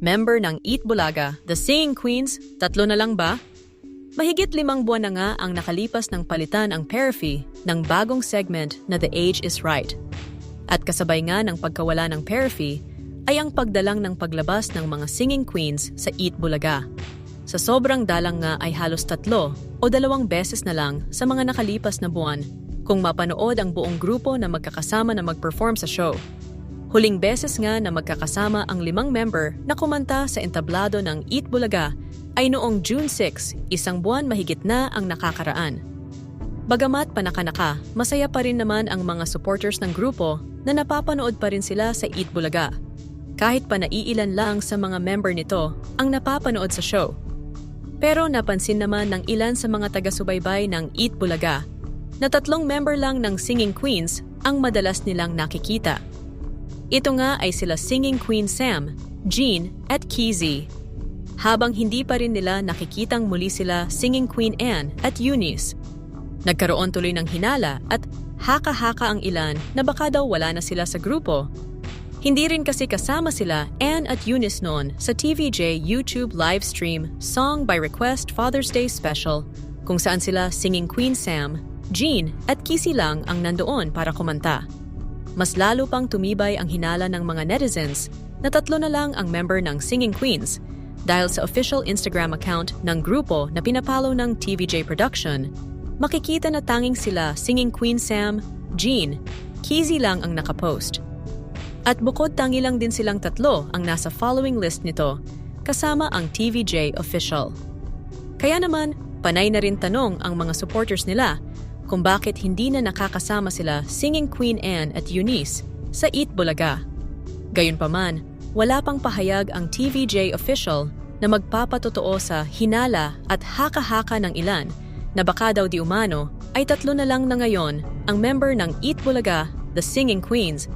member ng Eat Bulaga, The Singing Queens, tatlo na lang ba? Mahigit 5 buwan na nga ang nakalipas ng palitan ang Perifee ng bagong segment na The Age is Right. At kasabay nga ng pagkawala ng Perifee ay ang pagdalang ng paglabas ng mga singing queens sa Eat Bulaga. Sa sobrang dalang nga ay halos 3 o 2 beses na lang sa mga nakalipas na buwan kung mapanood ang buong grupo na magkakasama na mag-perform sa show. Huling beses nga na magkakasama ang 5 member na kumanta sa entablado ng Eat Bulaga ay noong June 6, 1 buwan mahigit na ang nakakaraan. Bagamat panakanaka, masaya pa rin naman ang mga supporters ng grupo na napapanood pa rin sila sa Eat Bulaga. Kahit pa naiilan lang sa mga member nito ang napapanood sa show. Pero napansin naman ng ilan sa mga taga-subaybay ng Eat Bulaga na 3 member lang ng Singing Queens ang madalas nilang nakikita. Ito nga ay sila Singing Queen Sam, Jean at Kizzy. Habang hindi pa rin nila nakikitang muli sila Singing Queen Anne at Eunice. Nagkaroon tuloy ng hinala at haka-haka ang ilan na baka daw wala na sila sa grupo. Hindi rin kasi kasama sila Anne at Eunice noon sa TVJ YouTube livestream Song by Request Father's Day Special kung saan sila Singing Queen Sam, Jean at Kizzy lang ang nandoon para kumanta. Mas lalo pang tumibay ang hinala ng mga netizens na 3 na lang ang member ng Singing Queens dahil sa official Instagram account ng grupo na pinapalo ng TVJ Production, makikita na tanging sila Singing Queen Sam, Jean, Kizzy lang ang nakapost. At bukod tangi lang din silang 3 ang nasa following list nito, kasama ang TVJ official. Kaya naman, panay na rin tanong ang mga supporters nila kung bakit hindi na nakakasama sila Singing Queen Anne at Eunice sa Eat Bulaga. Gayunpaman, wala pang pahayag ang TVJ official na magpapatotoo sa hinala at haka-haka ng ilan na baka daw di umano ay 3 na lang na ngayon ang member ng Eat Bulaga, The Singing Queens.